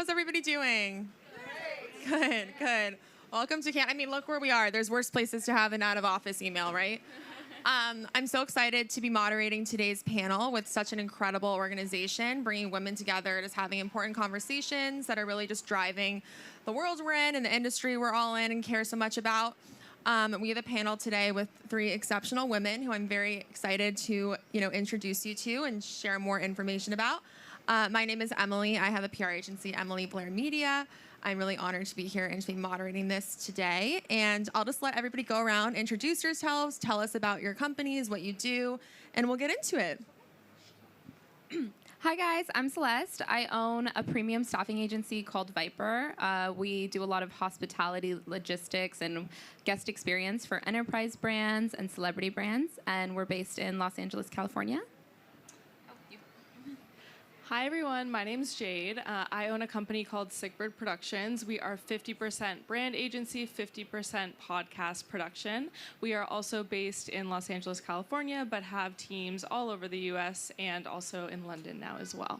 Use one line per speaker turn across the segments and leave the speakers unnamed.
How's everybody doing? Good, good. Welcome to Cannes. I mean, look where we are. There's worse places to have an out-of-office email, right? I'm so excited to be moderating today's panel with such an incredible organization, bringing women together, just having important conversations that are really just driving the world we're in and the industry we're all in and care so much about. We have a panel today with three exceptional women who I'm very excited to, introduce you to and share more information about. My name is Emily. I have a PR agency, Emily Blair Media. I'm really honored to be here and to be moderating this today. And I'll just let everybody go around, introduce yourselves, tell us about your companies, what you do, and we'll get into it.
Hi guys, I'm Celeste. I own a premium staffing agency called Viper. We do a lot of hospitality, logistics, and guest experience for enterprise brands and celebrity brands, and we're based in Los Angeles, California.
Hi everyone, my name's Jade. I own a company called Sickbird Productions. We are 50% brand agency, 50% podcast production. We are also based in Los Angeles, California, but have teams all over the US and also in London now as well.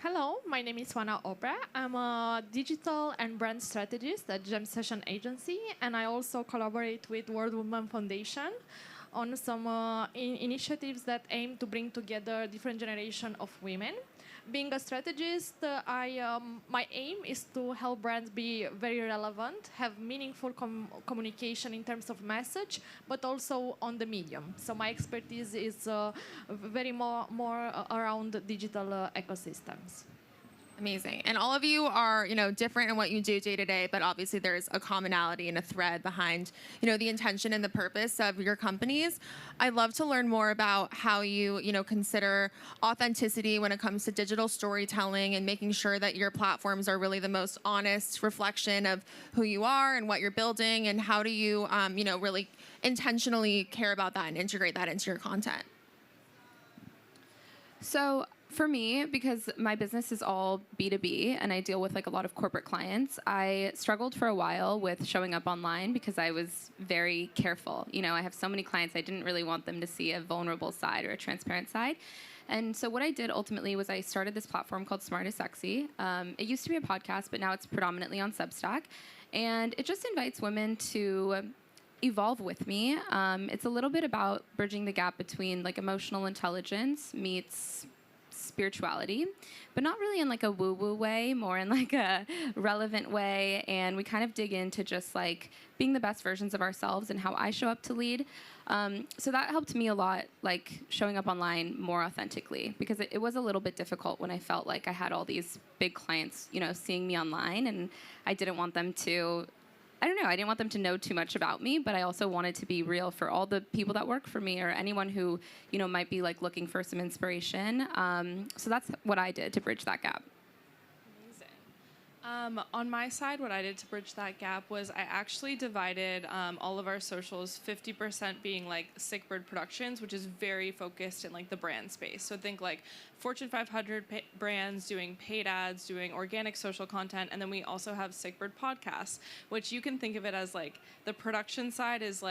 Hello, my name is Juana Opera. I'm a digital and brand strategist at Gem Session Agency, and I also collaborate with World Women Foundation on some initiatives that aim to bring together different generation of women. Being a strategist, my aim is to help brands be very relevant, have meaningful communication in terms of message, but also on the medium. So my expertise is very more around digital ecosystems.
Amazing. And all of you are, different in what you do day to day, but obviously there's a commonality and a thread behind, the intention and the purpose of your companies. I'd love to learn more about how you, consider authenticity when it comes to digital storytelling and making sure that your platforms are really the most honest reflection of who you are and what you're building, and how do you, really intentionally care about that and integrate that into your content.
So for me, because my business is all B2B and I deal with a lot of corporate clients, I struggled for a while with showing up online because I was very careful. I have so many clients, I didn't really want them to see a vulnerable side or a transparent side. And so what I did ultimately was I started this platform called Smart is Sexy. It used to be a podcast, but now it's predominantly on Substack. And it just invites women to evolve with me. It's a little bit about bridging the gap between emotional intelligence meets spirituality, but not really in a woo-woo way, more in a relevant way. And we kind of dig into just being the best versions of ourselves and how I show up to lead. So that helped me a lot, showing up online more authentically, because it was a little bit difficult when I felt like I had all these big clients, seeing me online, and I didn't want them to I didn't want them to know too much about me, but I also wanted to be real for all the people that work for me or anyone who, might be looking for some inspiration. So that's what I did to bridge that gap.
On my side, what I did to bridge that gap was I actually divided all of our socials, 50% being Sickbird Productions, which is very focused in the brand space. So think Fortune 500 brands doing paid ads, doing organic social content, and then we also have Sickbird Podcasts, which you can think of it as the production side is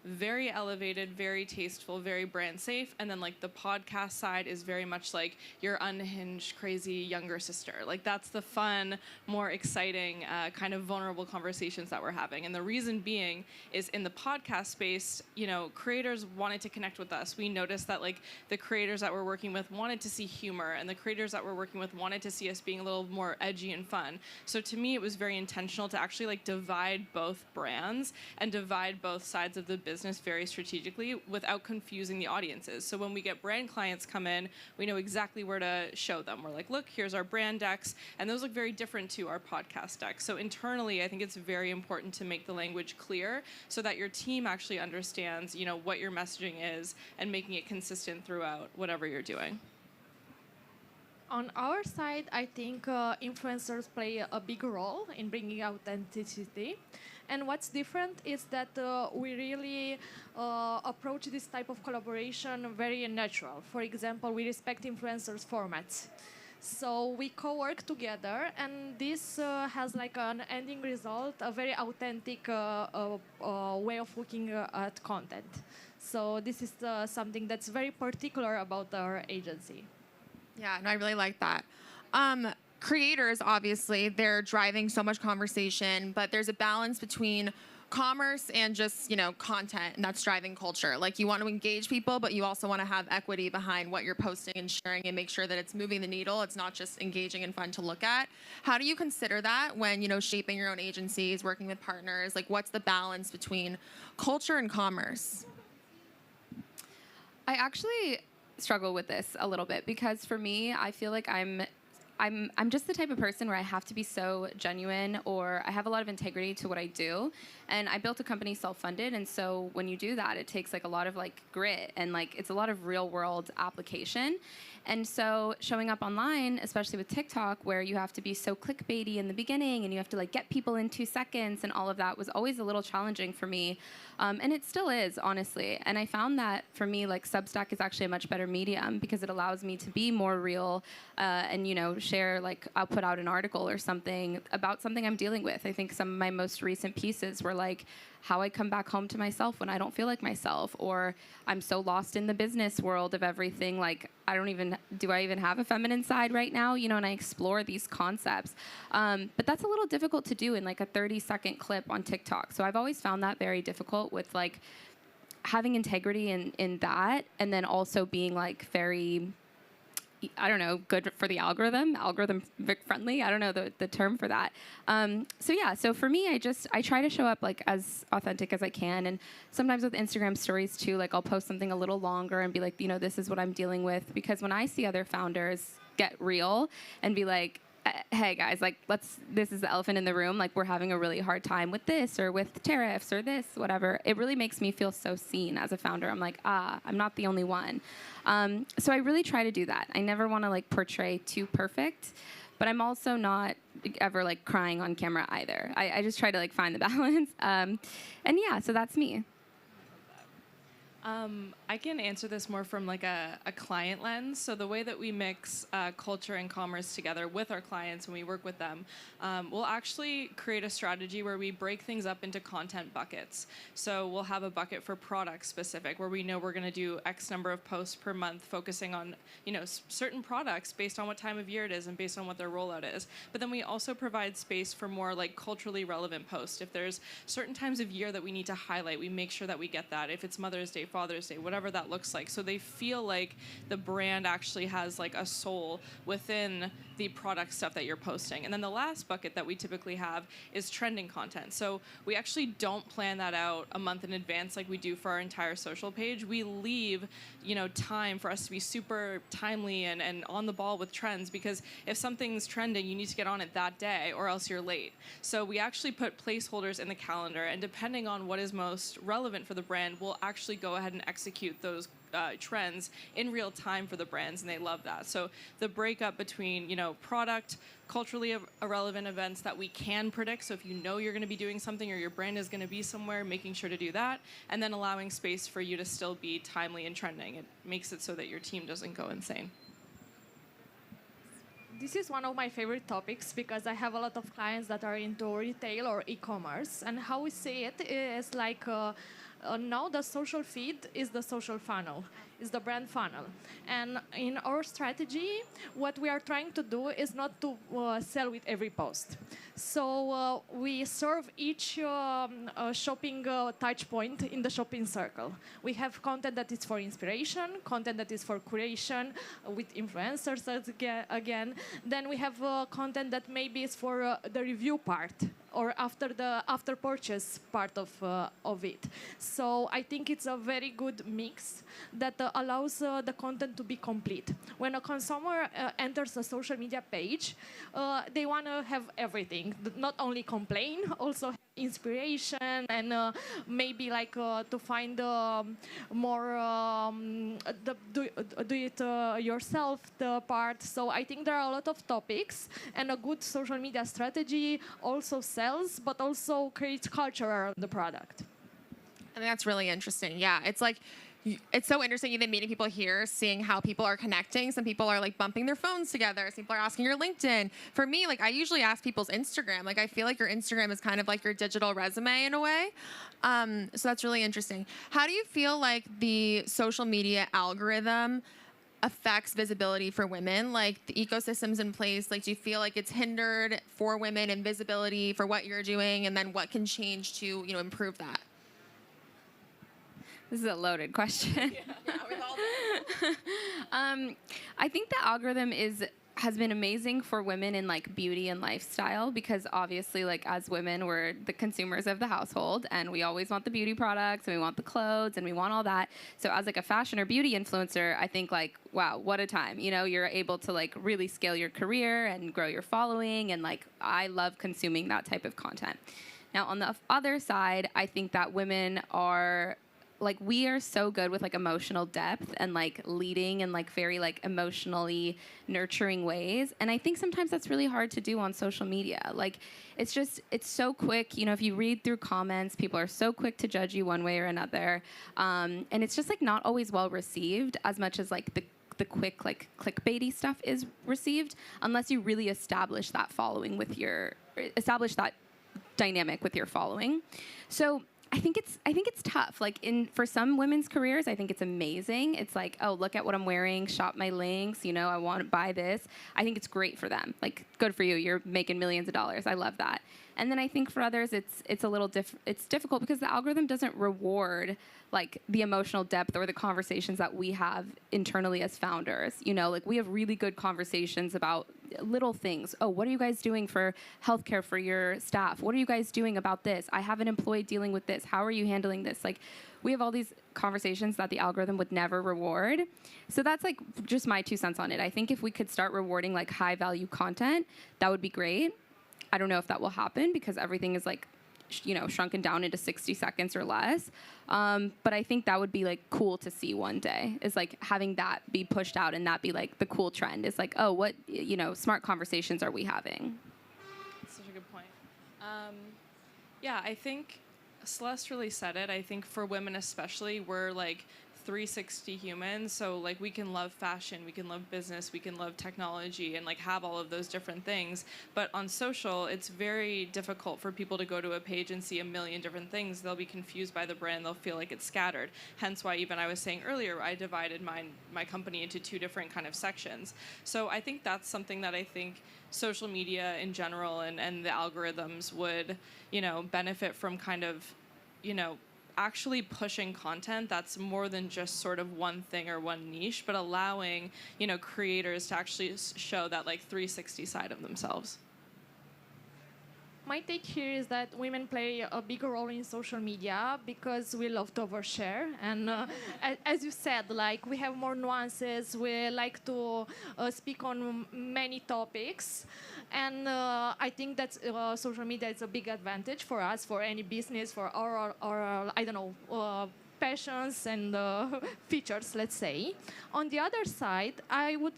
very elevated, very tasteful, very brand safe, and then the podcast side is very much your unhinged, crazy younger sister. That's the fun, more exciting, kind of vulnerable conversations that we're having. And the reason being is in the podcast space, creators wanted to connect with us. We noticed that the creators that we're working with wanted to see humor, and the creators that we're working with wanted to see us being a little more edgy and fun. So to me, it was very intentional to actually divide both brands and divide both sides of the business very strategically without confusing the audiences. So when we get brand clients come in, we know exactly where to show them. We're look, here's our brand decks, and those look very different to our podcast decks. So internally, I think it's very important to make the language clear so that your team actually understands, what your messaging is and making it consistent throughout whatever you're doing.
On our side, I think influencers play a big role in bringing authenticity. And what's different is that we really approach this type of collaboration very natural. For example, we respect influencers' formats. So we co-work together, and this has an ending result, a very authentic way of looking at content. So this is something that's very particular about our agency.
Yeah, no, I really like that. creators, obviously, they're driving so much conversation, but there's a balance between commerce and just, content, and that's driving culture. Like, you want to engage people, but you also want to have equity behind what you're posting and sharing and make sure that it's moving the needle. It's not just engaging and fun to look at. How do you consider that when, shaping your own agencies, working with partners? Like, what's the balance between culture and commerce?
I actually struggle with this a little bit because for me, I feel like I'm just the type of person where I have to be so genuine, or I have a lot of integrity to what I do. And I built a company self-funded, and so when you do that, it takes like a lot of like grit and like it's a lot of real world application. And so showing up online, especially with TikTok, where you have to be so clickbaity in the beginning and you have to like get people in 2 seconds and all of that was always a little challenging for me. And it still is, honestly. And I found that for me, like Substack is actually a much better medium because it allows me to be more real and, share, like I'll put out an article or something about something I'm dealing with. I think some of my most recent pieces were like how I come back home to myself when I don't feel like myself, or I'm so lost in the business world of everything. Like, do I even have a feminine side right now? And I explore these concepts. But that's a little difficult to do in like a 30-second clip on TikTok. So I've always found that very difficult with like having integrity in that, and then also being like very, I don't know, good for the algorithm friendly. I don't know the term for that. So for me, I try to show up like as authentic as I can. And sometimes with Instagram stories too, like I'll post something a little longer and be like, this is what I'm dealing with. Because when I see other founders get real and be like, hey guys, like this is the elephant in the room. Like we're having a really hard time with this or with tariffs or this, whatever. It really makes me feel so seen as a founder. I'm like, I'm not the only one. So I really try to do that. I never want to like portray too perfect, but I'm also not ever like crying on camera either. I just try to like find the balance. So that's me.
I can answer this more from like a client lens. So the way that we mix culture and commerce together with our clients when we work with them, we'll actually create a strategy where we break things up into content buckets. So we'll have a bucket for product specific where we know we're going to do X number of posts per month focusing on, certain products based on what time of year it is and based on what their rollout is. But then we also provide space for more like culturally relevant posts. If there's certain times of year that we need to highlight, we make sure that we get that. If it's Mother's Day, Father's Day, whatever that looks like. So they feel like the brand actually has like a soul within the product stuff that you're posting. And then the last bucket that we typically have is trending content. So we actually don't plan that out a month in advance like we do for our entire social page. We leave, time for us to be super timely and on the ball with trends, because if something's trending, you need to get on it that day or else you're late. So we actually put placeholders in the calendar, and depending on what is most relevant for the brand, we'll actually go ahead and execute those trends in real time for the brands, and they love that. So the breakup between, product, culturally irrelevant events that we can predict. So if you're going to be doing something or your brand is going to be somewhere, making sure to do that, and then allowing space for you to still be timely and trending. It makes it so that your team doesn't go insane.
This is one of my favorite topics because I have a lot of clients that are into retail or e-commerce, and how we see it is like now the social feed is the social funnel, is the brand funnel. And in our strategy, what we are trying to do is not to sell with every post. So we serve each shopping touch point in the shopping circle. We have content that is for inspiration, content that is for curation with influencers again. Then we have content that maybe is for the review part or after purchase part of it. So I think it's a very good mix that allows the content to be complete. When a consumer enters a social media page, they want to have everything, not only complain, also inspiration, and maybe like to find more do it yourself the part. So I think there are a lot of topics, and a good social media strategy also sells, but also creates culture around the product.
I think that's really interesting. Yeah, it's so interesting even meeting people here, seeing how people are connecting. Some people are like bumping their phones together. Some people are asking your LinkedIn. For me, like I usually ask people's Instagram. Like I feel like your Instagram is kind of like your digital resume in a way. So that's really interesting. How do you feel like the social media algorithm affects visibility for women? Like the ecosystems in place, like do you feel like it's hindered for women and visibility for what you're doing, and then what can change to, improve that?
This is a loaded question. I think the algorithm has been amazing for women in like beauty and lifestyle, because obviously like as women we're the consumers of the household and we always want the beauty products and we want the clothes and we want all that. So as like a fashion or beauty influencer, I think like, wow, what a time. You're able to like really scale your career and grow your following, and like I love consuming that type of content. Now on the other side, I think that women are like, we are so good with like emotional depth and like leading in like very like emotionally nurturing ways, and I think sometimes that's really hard to do on social media. Like it's so quick, if you read through comments, people are so quick to judge you one way or another, and it's just like not always well received as much as like the quick like clickbaity stuff is received, unless you really establish that dynamic with your following. So I think it's tough. Like for some women's careers, I think it's amazing. It's like, oh, look at what I'm wearing, shop my links, I want to buy this. I think it's great for them. Like, good for you. You're making millions of dollars. I love that. And then I think for others, it's a little it's difficult because the algorithm doesn't reward like the emotional depth or the conversations that we have internally as founders. Like we have really good conversations about little things. Oh, what are you guys doing for healthcare for your staff? What are you guys doing about this? I have an employee dealing with this. How are you handling this? Like, we have all these conversations that the algorithm would never reward. So that's like just my 2 cents on it. I think if we could start rewarding like high value content, that would be great. I don't know if that will happen because everything is like, shrunken down into 60 seconds or less. But I think that would be like cool to see one day, is like having that be pushed out and that be like the cool trend. Is like, oh, what, smart conversations are we having?
Such a good point. Yeah, I think Celeste really said it. I think for women especially, we're like 360 humans, so like we can love fashion, we can love business, we can love technology, and like have all of those different things. But on social, it's very difficult for people to go to a page and see a million different things. They'll be confused by the brand, they'll feel like it's scattered. Hence why even I was saying earlier, I divided my company into 2 different kind of sections. So I think that's something that I think social media in general and the algorithms would, benefit from, kind of, actually pushing content that's more than just sort of one thing or one niche, but allowing, creators to actually show that like 360 side of themselves.
My take here is that women play a bigger role in social media because we love to overshare. And as you said, like we have more nuances. We like to speak on many topics. And I think that social media is a big advantage for us, for any business, for our I don't know, passions and features, let's say. On the other side, I would,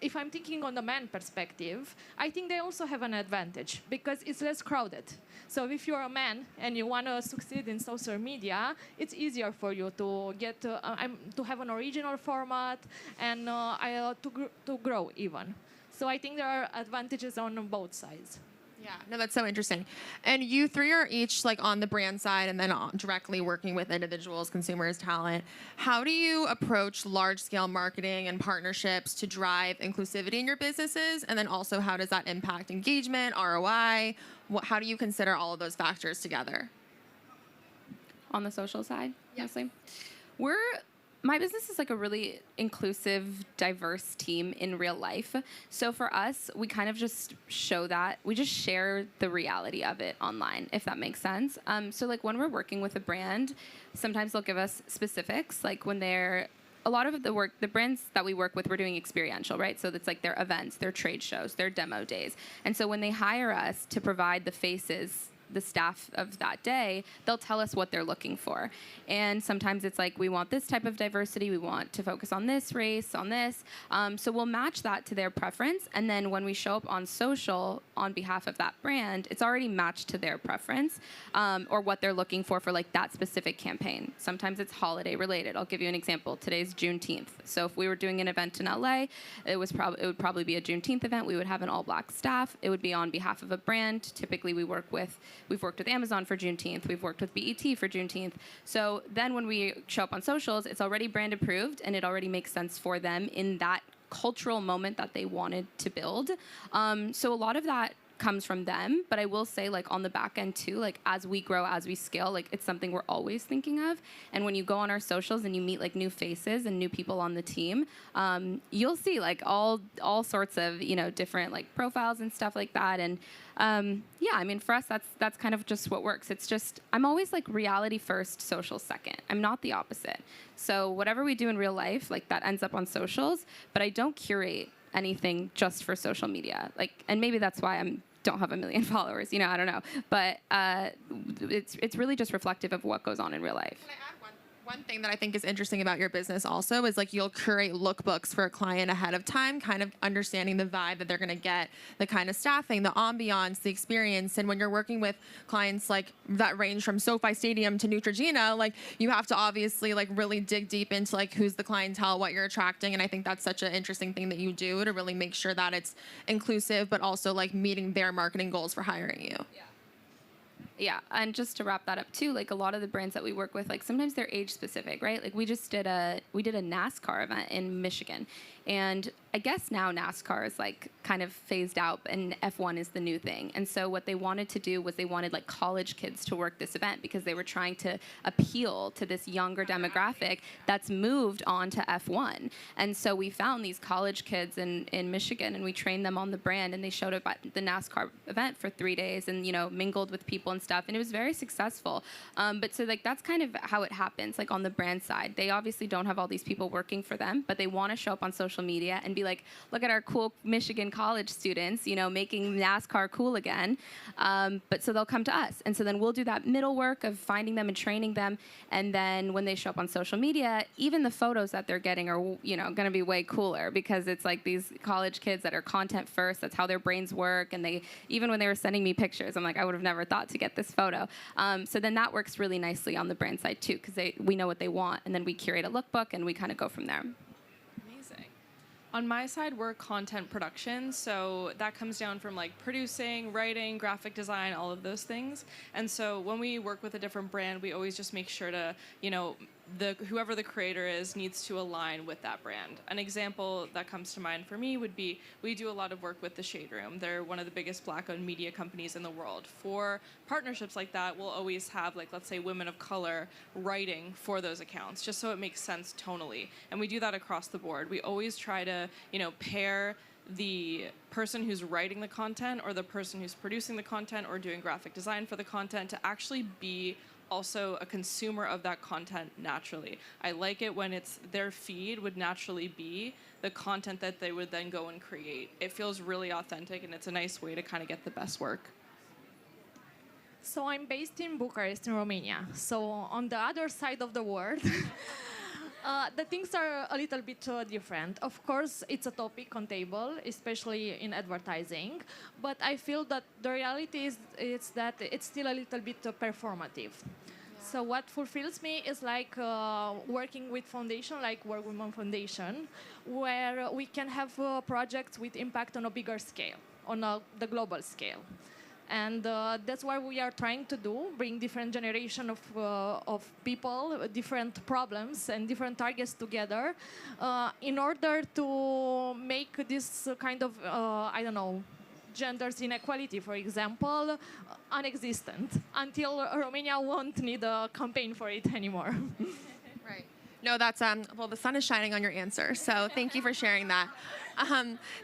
if I'm thinking on the man perspective, I think they also have an advantage because it's less crowded. So if you're a man and you want to succeed in social media, it's easier for you to get to have an original format and to grow even. So I think there are advantages on both sides.
Yeah, no, that's so interesting. And you 3 are each like on the brand side and then directly working with individuals, consumers, talent. How do you approach large-scale marketing and partnerships to drive inclusivity in your businesses? And then also, how does that impact engagement, ROI? How do you consider all of those factors together?
On the social side, mostly. My business is like a really inclusive, diverse team in real life. So for us, we kind of just show that. We just share the reality of it online, if that makes sense. So like when we're working with a brand, sometimes they'll give us specifics. Like when a lot of the brands that we work with, we're doing experiential, right? So it's like their events, their trade shows, their demo days. And so when they hire us to provide the faces, the staff of that day, they'll tell us what they're looking for. And sometimes it's like, we want this type of diversity, we want to focus on this race, on this. So we'll match that to their preference. And then when we show up on social on behalf of that brand, it's already matched to their preference or what they're looking for like that specific campaign. Sometimes it's holiday related. I'll give you an example. Today's Juneteenth. So if we were doing an event in LA, it would probably be a Juneteenth event. We would have an all-black staff. It would be on behalf of a brand. Typically we work with We've worked with Amazon for Juneteenth. We've worked with BET for Juneteenth. So then when we show up on socials, it's already brand approved, and it already makes sense for them in that cultural moment that they wanted to build. So a lot of that comes from them, but I will say, like, on the back end too, like, as we grow, as we scale, like, it's something we're always thinking of. And when you go on our socials and you meet like new faces and new people on the team, you'll see like all sorts of, you know, different like profiles and stuff like that. And yeah, I mean, for us, that's kind of just what works. It's just, I'm always like reality first, social second. I'm not the opposite. So whatever we do in real life, like, that ends up on socials, but I don't curate anything just for social media. Like, and maybe that's why I don't have 1 million followers, you know, I don't know. But it's really just reflective of what goes on in real life.
Can I add one thing that I think is interesting about your business also is, like, you'll curate lookbooks for a client ahead of time, kind of understanding the vibe that they're going to get, the kind of staffing, the ambiance, the experience. And when you're working with clients like that range from SoFi Stadium to Neutrogena, like, you have to obviously like really dig deep into like who's the clientele, what you're attracting. And I think that's such an interesting thing that you do to really make sure that it's inclusive, but also like meeting their marketing goals for hiring you.
Yeah, and just to wrap that up too, like, a lot of the brands that we work with, like, sometimes they're age specific, right? Like, we did a NASCAR event in Michigan, and I guess now NASCAR is like kind of phased out and F1 is the new thing. And so what they wanted to do was they wanted like college kids to work this event because they were trying to appeal to this younger demographic that's moved on to F1. And so we found these college kids in Michigan, and we trained them on the brand, and they showed up at the NASCAR event for 3 days and, you know, mingled with people and stuff. And it was very successful. But so like that's kind of how it happens, like on the brand side. They obviously don't have all these people working for them, but they want to show up on social media and be like, look at our cool Michigan college students, you know, making NASCAR cool again. But so they'll come to us. And so then we'll do that middle work of finding them and training them. And then when they show up on social media, even the photos that they're getting are, you know, going to be way cooler because it's like these college kids that are content first. That's how their brains work. And they, even when they were sending me pictures, I'm like, I would have never thought to get this photo. So then that works really nicely on the brand side too, because we know what they want. And then we curate a lookbook and we kind of go from there.
On my side, we're content production, so that comes down from like producing, writing, graphic design, all of those things. And so when we work with a different brand, we always just make sure to, you know, whoever the creator is needs to align with that brand. An example that comes to mind for me would be, we do a lot of work with the Shade Room. They're one of the biggest Black-owned media companies in the world. For partnerships like that, we'll always have, like, let's say, women of color writing for those accounts, just so it makes sense tonally. And we do that across the board. We always try to, you know, pair the person who's writing the content or the person who's producing the content or doing graphic design for the content to actually be also a consumer of that content naturally. I like it when it's their feed would naturally be the content that they would then go and create. It feels really authentic, and it's a nice way to kind of get the best work.
So I'm based in Bucharest, in Romania. So on the other side of the world, the things are a little bit different. Of course, it's a topic on table, especially in advertising. But I feel that the reality is that it's still a little bit performative. So what fulfills me is like working with foundation, like World Women Foundation, where we can have projects with impact on a bigger scale, on the global scale. And that's what we are trying to do, bring different generation of people, different problems and different targets together in order to make this kind of, I don't know, genders inequality, for example, unexistent until Romania won't need a campaign for it anymore.
Right. No, that's, well, the sun is shining on your answer, so thank you for sharing that.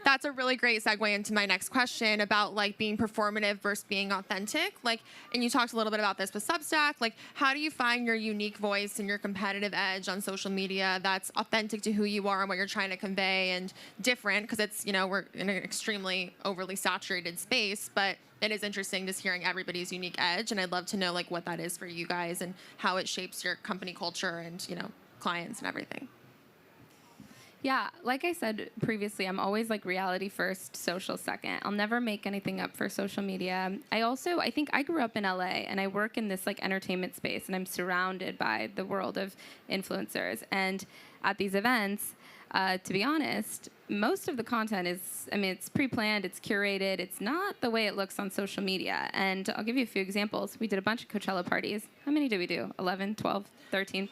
That's a really great segue into my next question about like being performative versus being authentic. Like, and you talked a little bit about this with Substack. Like, how do you find your unique voice and your competitive edge on social media that's authentic to who you are and what you're trying to convey and different? Because it's, you know, we're in an extremely overly saturated space, but it is interesting just hearing everybody's unique edge. And I'd love to know like what that is for you guys and how it shapes your company culture and, you know, clients and everything.
Yeah, like I said previously, I'm always like reality first, social second. I'll never make anything up for social media. I think I grew up in LA and I work in this like entertainment space and I'm surrounded by the world of influencers. And at these events, to be honest, most of the content is, I mean, it's pre-planned, it's curated, it's not the way it looks on social media. And I'll give you a few examples. We did a bunch of Coachella parties. How many did we do? 11, 12, 13?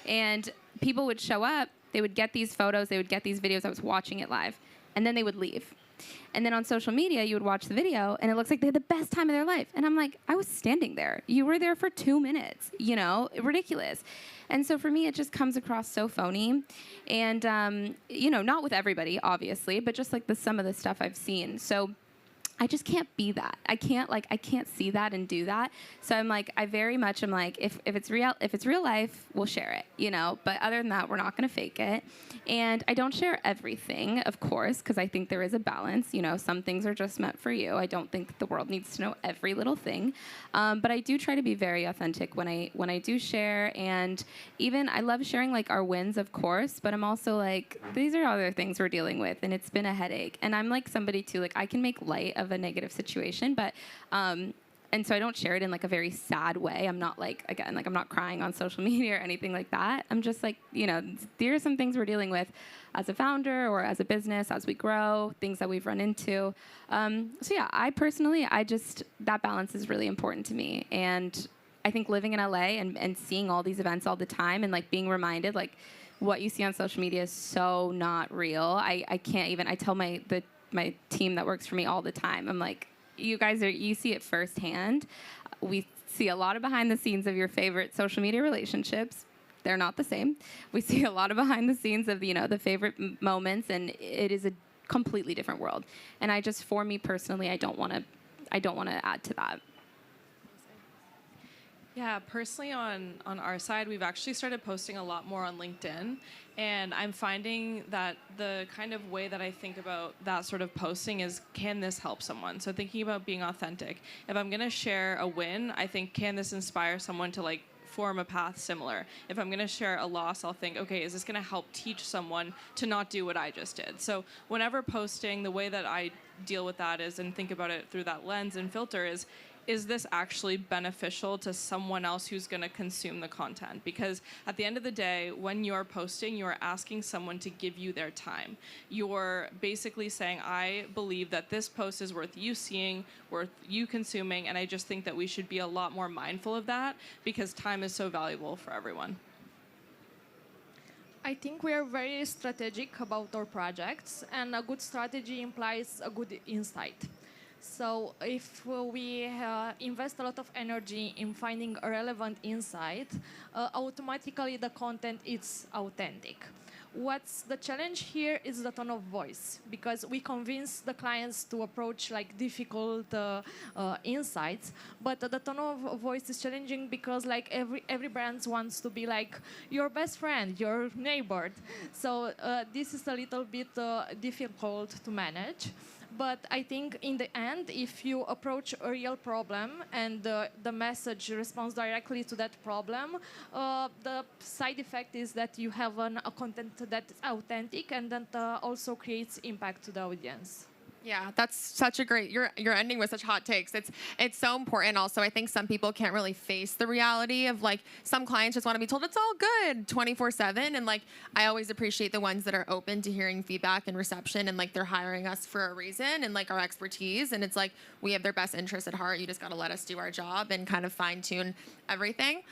And people would show up, they would get these photos, they would get these videos. I was watching it live. And then they would leave. And then on social media, you would watch the video, and it looks like they had the best time of their life. And I'm like, I was standing there. You were there for 2 minutes, you know, ridiculous. And so for me, it just comes across so phony. And, you know, not with everybody, obviously, but just like some of the stuff I've seen. So I just can't be that. I can't see that and do that. So I'm like, I very much am like, if it's real life, we'll share it, you know. But other than that, we're not going to fake it. And I don't share everything, of course, because I think there is a balance. You know, some things are just meant for you. I don't think the world needs to know every little thing. But I do try to be very authentic when I do share. And even I love sharing like our wins, of course. But I'm also like, these are other things we're dealing with, and it's been a headache. And I'm like somebody too, like I can make light of a negative situation, but and so I don't share it in like a very sad way. I'm not like, again, like I'm not crying on social media or anything like that. I'm just like, you know, there are some things we're dealing with as a founder or as a business as we grow, things that we've run into. So yeah, I personally, that balance is really important to me. And I think living in LA and seeing all these events all the time and like being reminded like what you see on social media is so not real. I can't even, I tell my team that works for me all the time, I'm like, you see it firsthand. We see a lot of behind the scenes of your favorite social media relationships. They're not the same. We see a lot of behind the scenes of, you know, the favorite moments, and it is a completely different world. And I just, for me personally, I don't want to add to that.
Yeah, personally on our side, we've actually started posting a lot more on LinkedIn. And I'm finding that the kind of way that I think about that sort of posting is, can this help someone? So thinking about being authentic. If I'm going to share a win, I think, can this inspire someone to like form a path similar? If I'm going to share a loss, I'll think, okay, is this going to help teach someone to not do what I just did? So whenever posting, the way that I deal with that is, and think about it through that lens and filter is this actually beneficial to someone else who's going to consume the content? Because at the end of the day, when you're posting, you're asking someone to give you their time. You're basically saying, I believe that this post is worth you seeing, worth you consuming, and I just think that we should be a lot more mindful of that because time is so valuable for everyone.
I think we are very strategic about our projects, and a good strategy implies a good insight. So if we invest a lot of energy in finding a relevant insight, automatically the content is authentic. What's the challenge here is the tone of voice, because we convince the clients to approach like difficult insights, but the tone of voice is challenging because like every brand wants to be like your best friend, your neighbor. So this is a little bit difficult to manage. But I think in the end, if you approach a real problem and the message responds directly to that problem, the side effect is that you have a content that is authentic and that also creates impact to the audience.
Yeah, that's such a great. You're ending with such hot takes. It's so important. Also, I think some people can't really face the reality of like some clients just want to be told it's all good 24/7, and like I always appreciate the ones that are open to hearing feedback and reception, and like they're hiring us for a reason and like our expertise, and it's like we have their best interests at heart. You just got to let us do our job and kind of fine tune everything.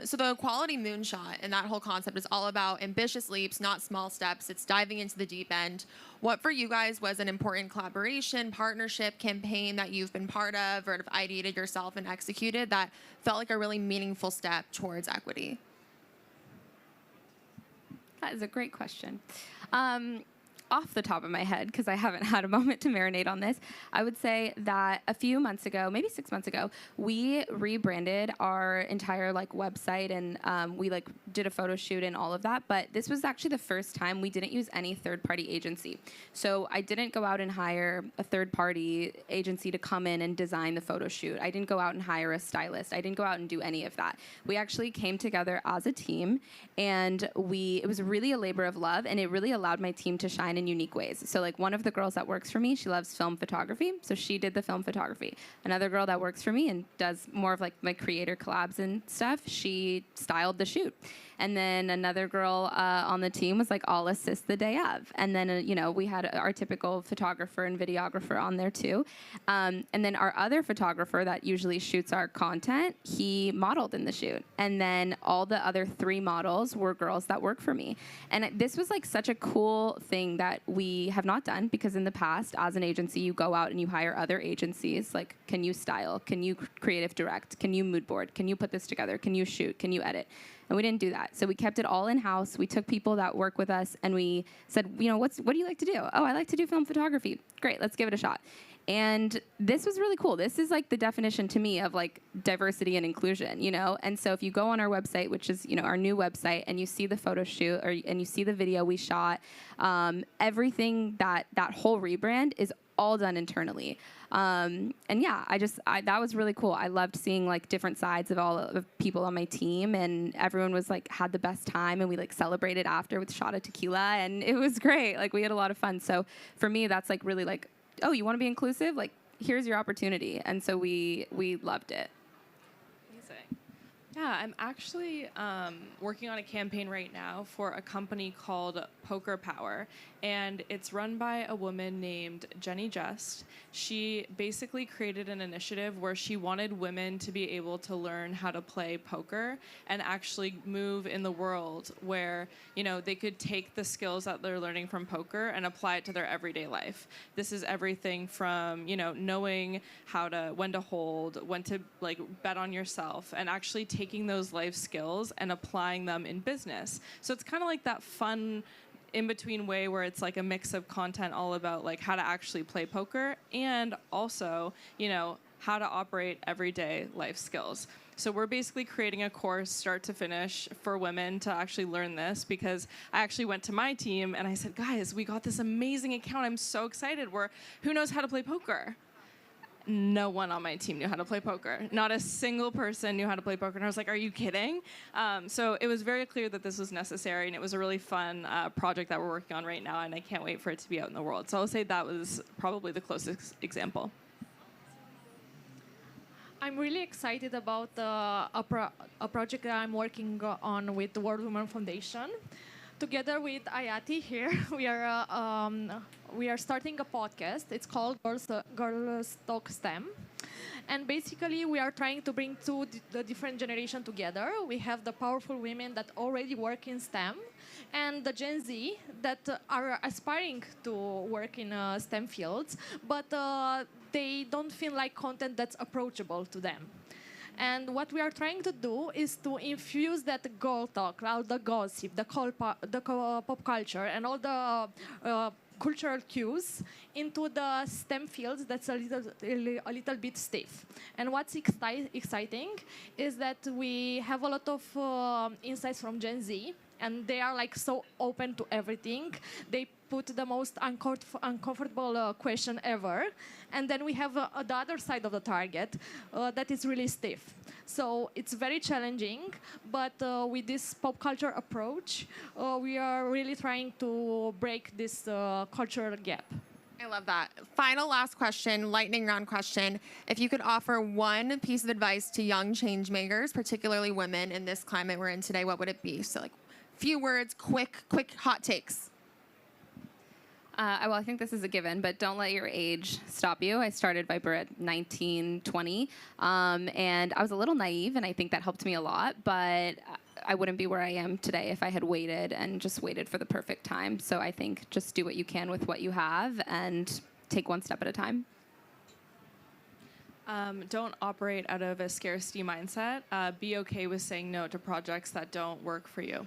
So the quality moonshot and that whole concept is all about ambitious leaps, not small steps. It's diving into the deep end. What for you guys was an important collaboration, partnership, campaign that you've been part of or have ideated yourself and executed that felt like a really meaningful step towards equity?
That is a great question. Off the top of my head, because I haven't had a moment to marinate on this, I would say that a few months ago, maybe 6 months ago, we rebranded our entire like website, and we like did a photo shoot and all of that. But this was actually the first time we didn't use any third-party agency. So I didn't go out and hire a third-party agency to come in and design the photo shoot. I didn't go out and hire a stylist. I didn't go out and do any of that. We actually came together as a team, and it was really a labor of love, and it really allowed my team to shine in unique ways. So like one of the girls that works for me, she loves film photography, so she did the film photography. Another girl that works for me and does more of like my creator collabs and stuff, she styled the shoot. And then another girl on the team was like, I'll assist the day of. And then, you know, we had our typical photographer and videographer on there too. And then our other photographer that usually shoots our content, he modeled in the shoot. And then all the other 3 models were girls that work for me. And this was like such a cool thing that we have not done, because in the past, as an agency, you go out and you hire other agencies. Like, can you style? Can you creative direct? Can you mood board? Can you put this together? Can you shoot? Can you edit? And we didn't do that. So we kept it all in-house. We took people that work with us and we said, you know, what do you like to do? Oh, I like to do film photography. Great, let's give it a shot. And this was really cool. This is like the definition to me of like diversity and inclusion, you know? And so if you go on our website, which is, you know, our new website, and you see the photo shoot and you see the video we shot, everything that whole rebrand is all done internally. And yeah, that was really cool. I loved seeing like different sides of all of the people on my team, and everyone was like, had the best time, and we like celebrated after with a shot of tequila, and it was great. Like we had a lot of fun. So for me, that's like really like, oh, you want to be inclusive? Like, here's your opportunity. And so we loved it.
Amazing. Yeah, I'm actually working on a campaign right now for a company called Poker Power, and it's run by a woman named Jenny Just. She basically created an initiative where she wanted women to be able to learn how to play poker and actually move in the world where, you know, they could take the skills that they're learning from poker and apply it to their everyday life. This is everything from, you know, knowing when to hold, when to like bet on yourself, and actually taking those life skills and applying them in business. So it's kind of like that fun in-between way where it's like a mix of content all about like how to actually play poker and also, you know, how to operate everyday life skills. So we're basically creating a course start to finish for women to actually learn this, because I actually went to my team and I said, guys, we got this amazing account. I'm so excited. Who knows how to play poker? No one on my team knew how to play poker. Not a single person knew how to play poker. And I was like, are you kidding? So it was very clear that this was necessary, and it was a really fun project that we're working on right now, and I can't wait for it to be out in the world. So I'll say that was probably the closest example.
I'm really excited about a project that I'm working on with the World Women Foundation. Together with Ayati here, we are starting a podcast. It's called Girls Talk STEM. And basically, we are trying to bring the different generation together. We have the powerful women that already work in STEM, and the Gen Z that are aspiring to work in STEM fields, but they don't feel like content that's approachable to them. And what we are trying to do is to infuse that girl talk, all the gossip, the pop culture, and all the cultural cues into the STEM fields that's a little bit stiff. And what's exciting is that we have a lot of insights from Gen Z, and they are like so open to everything. They put the most uncomfortable question ever. And then we have the other side of the target that is really stiff. So it's very challenging, but with this pop culture approach, we are really trying to break this cultural gap.
I love that. Final last question, lightning round question. If you could offer one piece of advice to young change makers, particularly women in this climate we're in today, what would it be? So like few words, quick hot takes.
Well, I think this is a given, but don't let your age stop you. I started Viber at 19, 20, and I was a little naive, and I think that helped me a lot, but I wouldn't be where I am today if I had waited and just waited for the perfect time. So I think just do what you can with what you have and take one step at a time.
Don't operate out of a scarcity mindset. Be okay with saying no to projects that don't work for you.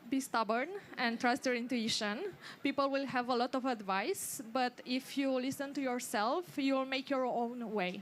Be stubborn and trust your intuition. People will have a lot of advice, but if you listen to yourself, you'll make your own way.